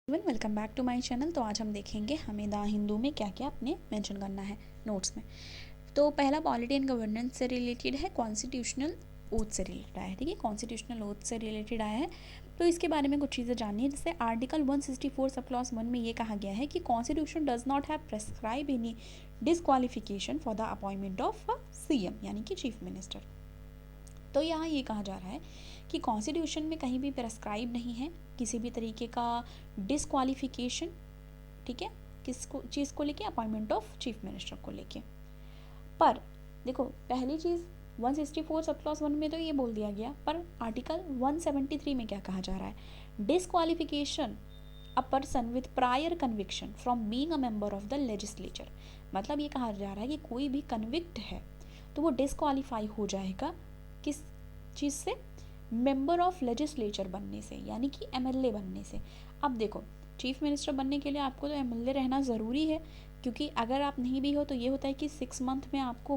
Welcome back to my channel. तो आज हम देखेंगे हमें द हिंदू में क्या क्या अपने मेंशन करना है नोट्स में। तो पहला पॉलिटी एंड गवर्नेंस से रिलेटेड है, कॉन्स्टिट्यूशनल ओथ से रिलेटेड आया है। ठीक है, कॉन्स्टिट्यूशनल ओथ से रिलेटेड आया है। तो इसके बारे में कुछ चीज़ें जाननी है। जैसे आर्टिकल 164 सब क्लॉज 1 में ये कहा गया है कि constitution does not have prescribe any disqualification for the appointment of CM यानी कि चीफ मिनिस्टर। तो यहाँ ये कहा जा रहा है कि कॉन्स्टिट्यूशन में कहीं भी प्रेस्क्राइब नहीं है किसी भी तरीके का डिसक्वालिफिकेशन, ठीक है, किसको चीज़ को लेके, अपॉइंटमेंट ऑफ चीफ मिनिस्टर को लेके। पर देखो, पहली चीज़ 164 सब क्लॉज 1 में तो ये बोल दिया गया, पर आर्टिकल 173 में क्या कहा जा रहा है, disqualification a person with prior conviction from being a member of the legislature. मतलब ये कहा जा रहा है कि कोई भी कन्विक्ट है तो वो डिसक्वालीफाई हो जाएगा किस चीज़ से, मेंबर ऑफ लेजिस्लेचर बनने से, यानी कि एमएलए बनने से। अब देखो, चीफ मिनिस्टर बनने के लिए आपको तो एमएलए रहना ज़रूरी है, क्योंकि अगर आप नहीं भी हो तो ये होता है कि 6 मंथ में आपको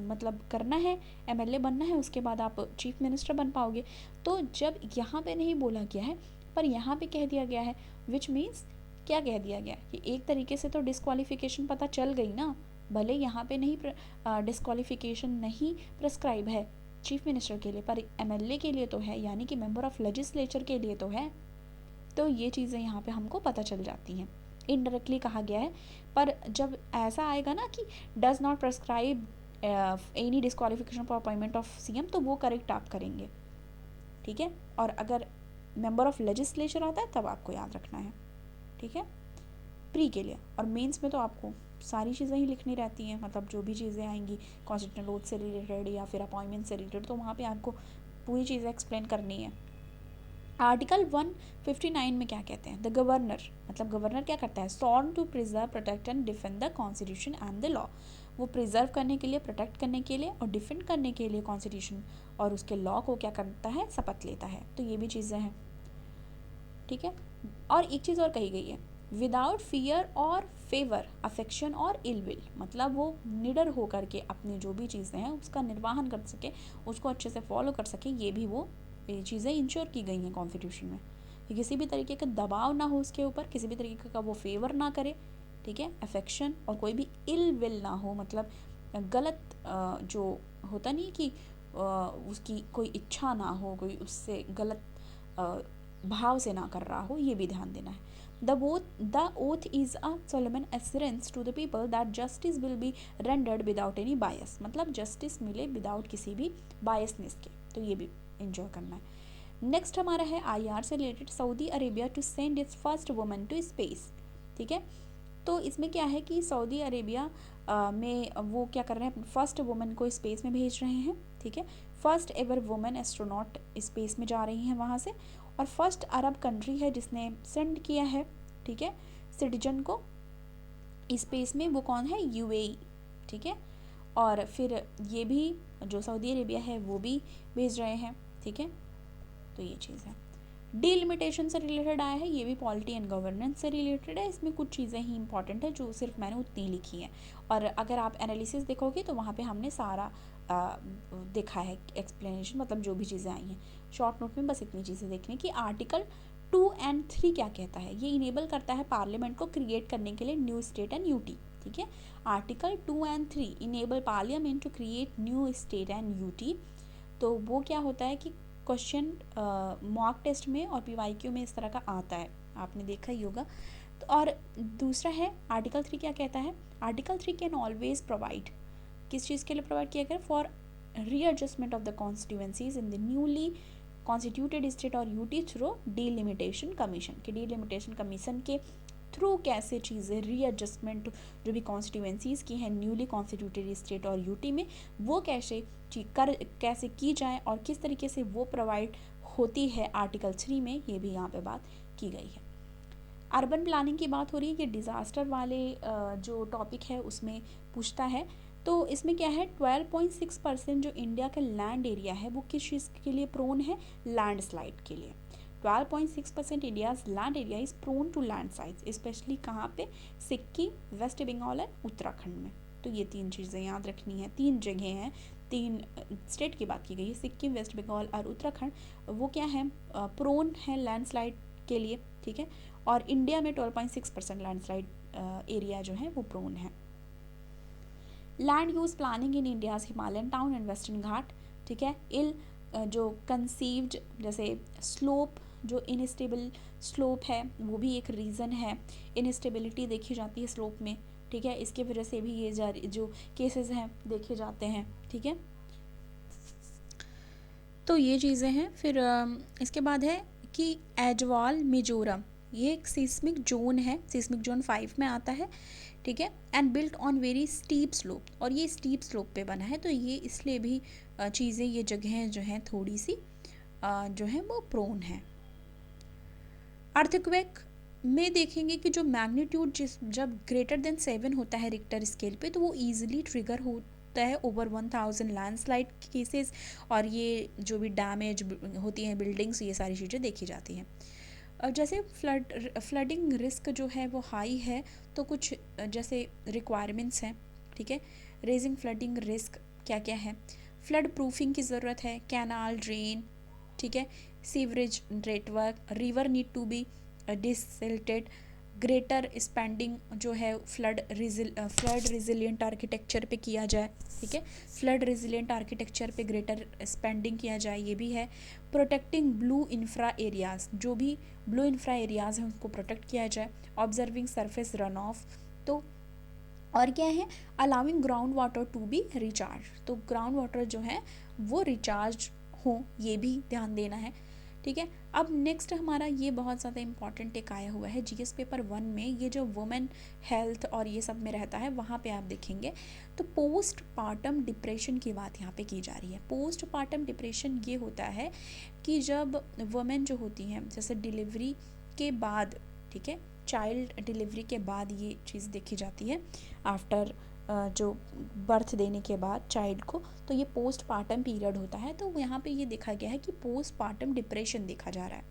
मतलब करना है, एमएलए बनना है, उसके बाद आप चीफ मिनिस्टर बन पाओगे। तो जब यहाँ पे नहीं बोला गया है पर यहाँ पे कह दिया गया है, विच मीन्स क्या कह दिया गया कि एक तरीके से तो डिस्क्वालिफिकेशन पता चल गई ना। भले यहाँ पे नहीं डिस्क्वालिफिकेशन नहीं प्रेस्क्राइब है चीफ मिनिस्टर के लिए, पर एमएलए के लिए तो है, यानी कि मेंबर ऑफ लेजिस्लेचर के लिए तो है। तो ये चीज़ें यहाँ पे हमको पता चल जाती हैं, इनडायरेक्टली कहा गया है। पर जब ऐसा आएगा ना कि does not prescribe any disqualification for appointment of CM, तो वो करेक्ट आप करेंगे, ठीक है। और अगर मेंबर ऑफ लेजिस्लेचर आता है तब आपको याद रखना है, ठीक है, प्री के लिए। और मेंस में तो आपको सारी चीज़ें ही लिखनी रहती हैं, मतलब जो भी चीज़ें आएंगी कॉन्स्टिट्यूशनल ओथ से रिलेटेड या फिर अपॉइंटमेंट से रिलेटेड, तो वहाँ पे आपको पूरी चीज़ें एक्सप्लेन करनी है। आर्टिकल 159 में क्या कहते हैं, द गवर्नर, मतलब गवर्नर क्या करता है, sworn to preserve, protect and defend the constitution and the law. वो प्रिजर्व करने के लिए, प्रोटेक्ट करने के लिए और डिफेंड करने के लिए कॉन्स्टिट्यूशन और उसके लॉ को क्या करता है, शपथ लेता है। तो ये भी चीज़ें हैं, ठीक है। और एक चीज़ और कही गई है, विदाउट फियर और फेवर, अफेक्शन और इल विल, मतलब वो निडर होकर के अपनी जो भी चीज़ें हैं उसका निर्वाहन कर सके, उसको अच्छे से फॉलो कर सके, ये भी वो चीज़ें इंश्योर की गई हैं कॉन्स्टिट्यूशन में, कि किसी भी तरीके का दबाव ना हो उसके ऊपर, किसी भी तरीके का वो फेवर ना करे, ठीक है, अफेक्शन, और कोई भी इल विल ना हो, मतलब गलत जो होता नहीं कि उसकी कोई इच्छा ना हो, कोई उससे गलत भाव से ना कर रहा हो, ये भी ध्यान देना है। The oath is a solemn assurance to the people that justice will be rendered without any bias, मतलब जस्टिस मिले विदाउट किसी भी बायसनेस के, तो ये भी इंजॉय करना है। नेक्स्ट हमारा है आईआर से related, Saudi Arabia to send its first woman to space, ठीक है। तो इसमें क्या है कि सऊदी अरेबिया में वो क्या कर रहे हैं, फर्स्ट वुमन को स्पेस में भेज रहे हैं, ठीक है। First ever woman astronaut space में जा रही हैं वहाँ से, और फर्स्ट अरब कंट्री है जिसने सेंड किया है, ठीक है, सिटीजन को स्पेस में, वो कौन है, यूएई, ठीक है। और फिर ये भी जो सऊदी अरेबिया है वो भी भेज रहे हैं, ठीक है। तो ये चीज़ है। डीलिमिटेशन से रिलेटेड आया है, ये भी पॉलिटी एंड गवर्नेंस से रिलेटेड है। इसमें कुछ चीज़ें ही इंपॉर्टेंट है जो सिर्फ मैंने उतनी लिखी हैं, और अगर आप एनालिसिस देखोगे तो वहाँ पे हमने सारा देखा है एक्सप्लेनेशन, मतलब जो भी चीज़ें आई हैं। शॉर्ट नोट में बस इतनी चीज़ें देखने की। आर्टिकल 2 एंड 3 क्या कहता है, ये इनेबल करता है पार्लियामेंट को क्रिएट करने के लिए न्यू स्टेट एंड यूटी, ठीक है। Article 2 and 3 enable parliament to create new state and UT. तो वो क्या होता है कि क्वेश्चन मॉक टेस्ट में और पीवाईक्यू में इस तरह का आता है, आपने देखा ही होगा। तो और दूसरा है आर्टिकल 3 क्या कहता है, आर्टिकल 3 कैन ऑलवेज प्रोवाइड, किस चीज़ के लिए प्रोवाइड किया गया, for readjustment of the constituencies in the newly constituted state और यूटी थ्रू डीलिमिटेशन कमीशन, के डीलिमिटेशन कमीशन के थ्रू कैसे चीज़ें रीएडजस्टमेंट जो भी कॉन्स्टिट्यूएंसीज़ की हैं न्यूली कॉन्स्टिट्यूटेड स्टेट और यूटी में, वो कैसे की जाए और किस तरीके से वो प्रोवाइड होती है आर्टिकल 3 में, ये भी यहाँ पे बात की गई है। अर्बन प्लानिंग की बात हो रही है कि डिज़ास्टर वाले जो टॉपिक है उसमें पूछता है। तो इसमें क्या है, 12.6% जो इंडिया का लैंड एरिया है वो किस चीज़ के लिए प्रोन है, लैंडस्लाइड के लिए। 12.6% India's land area is prone to landslides, especially कहाँ पे, सिक्किम, वेस्ट बंगाल और उत्तराखंड में। तो ये 3 चीज़ें याद रखनी है। 3 जगह हैं, 3 स्टेट की बात की गई है, सिक्किम, वेस्ट बंगाल और उत्तराखंड। वो क्या है, प्रोन है लैंडस्लाइड के लिए, ठीक है, और इंडिया में 12.6% लैंडस्लाइड एरिया जो है वो प्रोन है। Land use planning in India's Himalayan town and western Ghat, ठीक है, जो कंसीव्ड जैसे स्लोप, जो इनस्टेबल स्लोप है वो भी एक रीज़न है, इनस्टेबिलिटी देखी जाती है स्लोप में, ठीक है, इसके वजह से भी ये जो केसेस हैं देखे जाते हैं, ठीक है। तो ये चीज़ें हैं। फिर इसके बाद है कि एजवाल मिजोरम, ये एक सिस्मिक जोन है, सिस्मिक जोन 5 में आता है, ठीक है, and built on very steep slope, और ये स्टीप स्लोप पे बना है, तो ये इसलिए भी चीज़ें, ये जगहें जो हैं थोड़ी सी जो है वो प्रोन है। अर्थक्वेक में देखेंगे कि जो मैग्नीट्यूड जब ग्रेटर देन 7 होता है रिक्टर स्केल पे, तो वो ईजिली ट्रिगर होता है ओवर 1000 लैंडस्लाइड केसेस, और ये जो भी डैमेज होती हैं बिल्डिंग्स, ये सारी चीज़ें देखी जाती हैं। जैसे फ्लडिंग रिस्क जो है वो हाई है, तो कुछ जैसे रिक्वायरमेंट्स हैं, ठीक है, रेजिंग फ्लडिंग रिस्क क्या क्या है, फ्लड प्रूफिंग की ज़रूरत है, कैनाल ड्रेन, ठीक है, sewerage network, river need to be desilted, greater spending जो है फ्लड रिजिलियंट आर्किटेक्चर पे किया जाए, ठीक है, फ्लड रिजिलियंट आर्किटेक्चर पे ग्रेटर स्पेंडिंग किया जाए, ये भी है। प्रोटेक्टिंग ब्लू इंफ्रा एरियाज़, जो भी ब्लू इंफ्रा एरियाज़ हैं उसको प्रोटेक्ट किया जाए। ऑब्जर्विंग सरफेस रन ऑफ, तो और क्या है, allowing ground water to be recharge, तो ग्राउंड वाटर जो है वो रिचार्ज हो, ये भी ध्यान देना है, ठीक है। अब नेक्स्ट हमारा ये बहुत ज़्यादा इंपॉर्टेंट एक आया हुआ है जीएस पेपर 1 में, ये जो वुमेन हेल्थ और ये सब में रहता है, वहाँ पे आप देखेंगे तो पोस्ट पार्टम डिप्रेशन की बात यहाँ पे की जा रही है। पोस्ट पार्टम डिप्रेशन ये होता है कि जब वुमेन जो होती हैं, जैसे डिलीवरी के बाद, ठीक है, चाइल्ड डिलीवरी के बाद ये चीज़ देखी जाती है, आफ्टर जो बर्थ देने के बाद चाइल्ड को, तो ये पोस्ट पार्टम पीरियड होता है। तो यहाँ पे ये देखा गया है कि पोस्ट पार्टम डिप्रेशन देखा जा रहा है।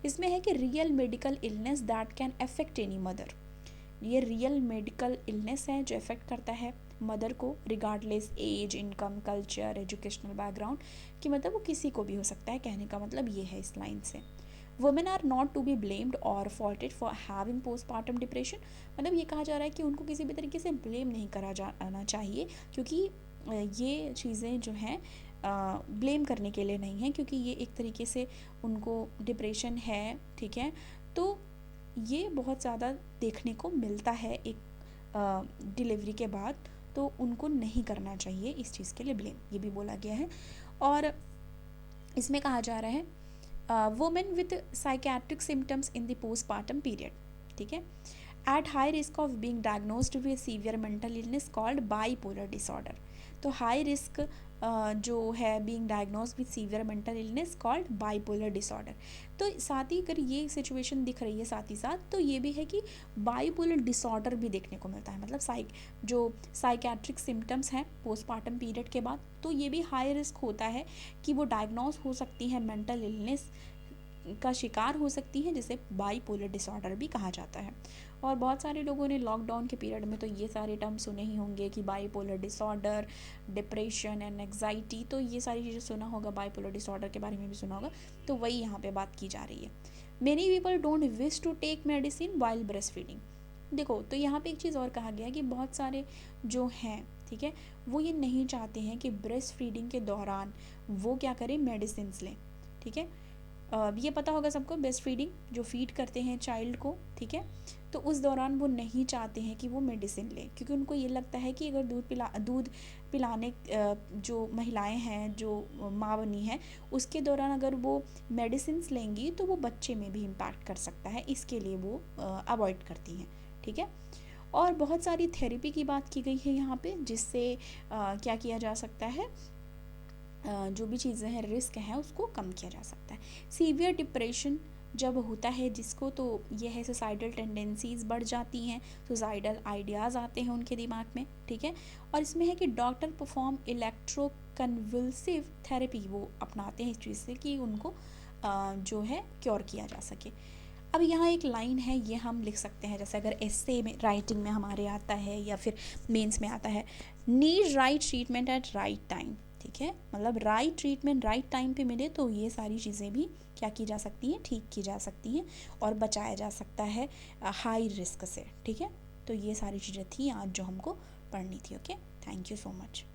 इसमें है कि real medical illness that can affect any mother, ये रियल मेडिकल इलनेस है जो अफेक्ट करता है मदर को, regardless age, income, culture, educational background, कि मतलब वो किसी को भी हो सकता है, कहने का मतलब ये है इस लाइन से। Women are not to be blamed और faulted for having postpartum depression, मतलब ये कहा जा रहा है कि उनको किसी भी तरीके से ब्लेम नहीं करा जाना चाहिए, क्योंकि ये चीज़ें जो हैं ब्लेम करने के लिए नहीं है, क्योंकि ये एक तरीके से उनको डिप्रेशन है, ठीक है, तो ये बहुत ज़्यादा देखने को मिलता है एक डिलीवरी के बाद, तो उनको नहीं करना चाहिए इस चीज़ के लिए ब्लेम, ये भी बोला गया है। और इसमें कहा जा रहा है women with psychiatric symptoms in the postpartum period, ठीक है, at high risk of being diagnosed with severe mental illness called bipolar disorder, तो हाई रिस्क जो है being diagnosed with severe mental illness called bipolar disorder. तो साथ ही अगर ये situation दिख रही है साथ ही साथ, तो ये भी है कि बाईपोलर डिसऑर्डर भी देखने को मिलता है, मतलब जो साइकेट्रिक सिम्टम्स हैं पोस्टपार्टम पीरियड के बाद, तो ये भी हाई रिस्क होता है कि वो डायग्नोस हो सकती है, मेंटल इलनेस का शिकार हो सकती है, जिसे बाईपोलर डिसऑर्डर भी कहा जाता है। और बहुत सारे लोगों ने लॉकडाउन के पीरियड में तो ये सारे टर्म सुने ही होंगे कि bipolar disorder, depression and anxiety, तो ये सारी चीज़ें सुना होगा, बाईपोलर डिसऑर्डर के बारे में भी सुना होगा, तो वही यहाँ पे बात की जा रही है। Many people don't wish to take medicine while breast feeding, देखो तो यहाँ पे एक चीज़ और कहा गया है कि बहुत सारे जो हैं, ठीक है, वो ये नहीं चाहते हैं कि ब्रेस्ट फीडिंग के दौरान वो क्या करें, मेडिसिन लें, ठीक है। ये पता होगा सबको, ब्रेस्ट फीडिंग जो फीड करते हैं चाइल्ड को, ठीक है, तो उस दौरान वो नहीं चाहते हैं कि वो मेडिसिन लें, क्योंकि उनको ये लगता है कि अगर दूध पिलाने जो महिलाएं हैं, जो माँ बनी है, उसके दौरान अगर वो मेडिसिन लेंगी तो वो बच्चे में भी इम्पैक्ट कर सकता है, इसके लिए वो अवॉइड करती हैं, ठीक है। और बहुत सारी थेरेपी की बात की गई है यहाँ पे, जिससे क्या किया जा सकता है, जो भी चीज़ें हैं, रिस्क है, उसको कम किया जा सकता है। सीवियर डिप्रेशन जब होता है जिसको, तो ये है सुसाइडल टेंडेंसीज़ बढ़ जाती हैं, सुसाइडल आइडियाज़ आते हैं उनके दिमाग में, ठीक है। और इसमें है कि डॉक्टर परफॉर्म इलेक्ट्रोकन्वल्सिव थेरेपी, वो अपनाते हैं इस चीज़ से कि उनको जो है क्योर किया जा सके। अब यहाँ एक लाइन है, ये हम लिख सकते हैं, जैसे अगर एस्से में राइटिंग में हमारे आता है या फिर मेंस में आता है, need right treatment at right time, ठीक है, मतलब राइट ट्रीटमेंट राइट टाइम पे मिले तो ये सारी चीज़ें भी क्या की जा सकती हैं, ठीक की जा सकती हैं और बचाया जा सकता है हाई रिस्क से। ठीक है, तो ये सारी चीज़ें थी आज जो हमको पढ़नी थी। Okay, thank you so much.